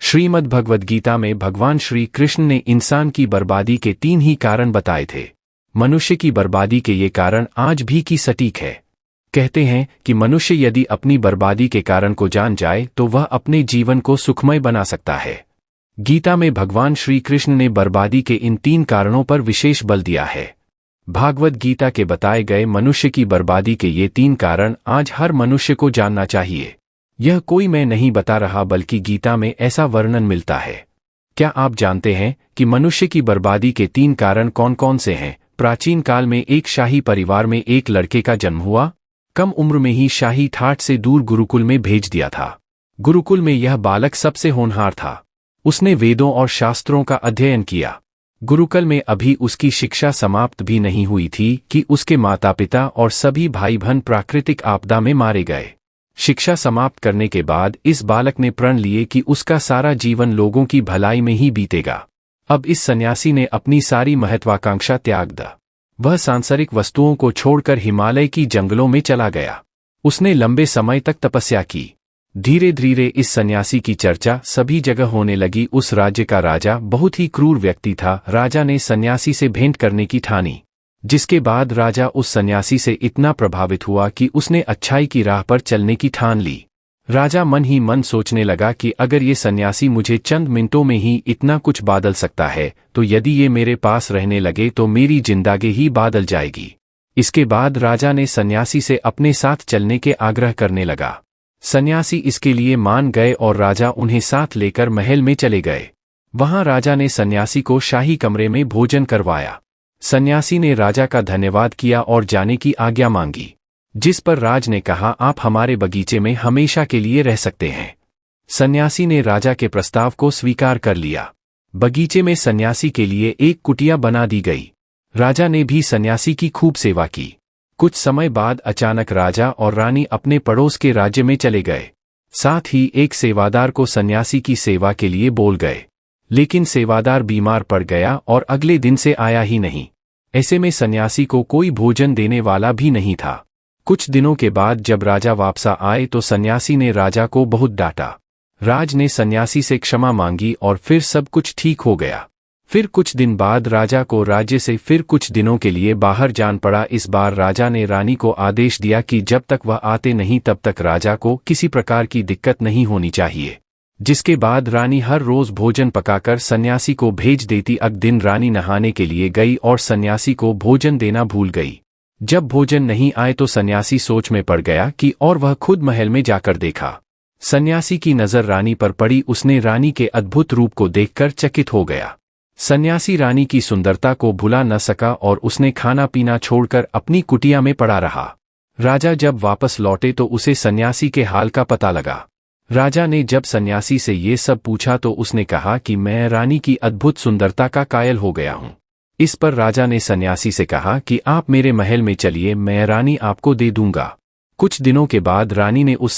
श्रीमद् भगवद गीता में भगवान श्री कृष्ण ने इंसान की बर्बादी के 3 ही कारण बताए थे। मनुष्य की बर्बादी के ये कारण आज भी की सटीक है। कहते हैं कि मनुष्य यदि अपनी बर्बादी के कारण को जान जाए तो वह अपने जीवन को सुखमय बना सकता है। गीता में भगवान श्री कृष्ण ने बर्बादी के इन 3 कारणों पर विशेष बल दिया है। भागवत गीता के बताए गए मनुष्य की बर्बादी के ये 3 कारण आज हर मनुष्य को जानना चाहिए। यह कोई मैं नहीं बता रहा बल्कि गीता में ऐसा वर्णन मिलता है। क्या आप जानते हैं कि मनुष्य की बर्बादी के 3 कारण कौन कौन से हैं? प्राचीन काल में एक शाही परिवार में एक लड़के का जन्म हुआ। कम उम्र में ही शाही ठाट से दूर गुरुकुल में भेज दिया था। गुरुकुल में यह बालक सबसे होनहार था। उसने वेदों और शास्त्रों का अध्ययन किया। गुरुकुल में अभी उसकी शिक्षा समाप्त भी नहीं हुई थी कि उसके माता पिता और सभी भाई बहन प्राकृतिक आपदा में मारे गए। शिक्षा समाप्त करने के बाद इस बालक ने प्रण लिए कि उसका सारा जीवन लोगों की भलाई में ही बीतेगा। अब इस सन्यासी ने अपनी सारी महत्वाकांक्षा त्याग दी। वह सांसारिक वस्तुओं को छोड़कर हिमालय की जंगलों में चला गया। उसने लंबे समय तक तपस्या की। धीरे धीरे इस सन्यासी की चर्चा सभी जगह होने लगी। उस राज्य का राजा बहुत ही क्रूर व्यक्ति था। राजा ने सन्यासी से भेंट करने की ठानी, जिसके बाद राजा उस सन्यासी से इतना प्रभावित हुआ कि उसने अच्छाई की राह पर चलने की ठान ली। राजा मन ही मन सोचने लगा कि अगर ये सन्यासी मुझे चंद मिनटों में ही इतना कुछ बदल सकता है तो यदि ये मेरे पास रहने लगे तो मेरी जिंदगी ही बदल जाएगी। इसके बाद राजा ने सन्यासी से अपने साथ चलने के आग्रह करने लगा। सन्यासी इसके लिए मान गए और राजा उन्हें साथ लेकर महल में चले गए। वहां राजा ने सन्यासी को शाही कमरे में भोजन करवाया। सन्यासी ने राजा का धन्यवाद किया और जाने की आज्ञा मांगी, जिस पर राज ने कहा, आप हमारे बगीचे में हमेशा के लिए रह सकते हैं। सन्यासी ने राजा के प्रस्ताव को स्वीकार कर लिया। बगीचे में सन्यासी के लिए एक कुटिया बना दी गई। राजा ने भी सन्यासी की खूब सेवा की। कुछ समय बाद अचानक राजा और रानी अपने पड़ोस के राज्य में चले गए। साथ ही एक सेवादार को सन्यासी की सेवा के लिए बोल गए, लेकिन सेवादार बीमार पड़ गया और अगले दिन से आया ही नहीं। ऐसे में सन्यासी को कोई भोजन देने वाला भी नहीं था। कुछ दिनों के बाद जब राजा वापस आए तो सन्यासी ने राजा को बहुत डांटा। राज ने सन्यासी से क्षमा मांगी और फिर सब कुछ ठीक हो गया। फिर कुछ दिन बाद राजा को राज्य से फिर कुछ दिनों के लिए बाहर जान पड़ा। इस बार राजा ने रानी को आदेश दिया कि जब तक वह आते नहीं तब तक राजा को किसी प्रकार की दिक्कत नहीं होनी चाहिए। जिसके बाद रानी हर रोज भोजन पकाकर सन्यासी को भेज देती। अगले दिन रानी नहाने के लिए गई और सन्यासी को भोजन देना भूल गई। जब भोजन नहीं आए तो सन्यासी सोच में पड़ गया कि और वह खुद महल में जाकर देखा। सन्यासी की नजर रानी पर पड़ी। उसने रानी के अद्भुत रूप को देखकर चकित हो गया। सन्यासी रानी की सुंदरता को भुला न सका और उसने खाना पीना छोड़कर अपनी कुटिया में पड़ा रहा। राजा जब वापस लौटे तो उसे सन्यासी के हाल का पता लगा। राजा ने जब सन्यासी से ये सब पूछा तो उसने कहा कि मैं रानी की अद्भुत सुंदरता का कायल हो गया हूँ। इस पर राजा ने सन्यासी से कहा कि आप मेरे महल में चलिए, मैं रानी आपको दे दूंगा। कुछ दिनों के बाद रानी ने उस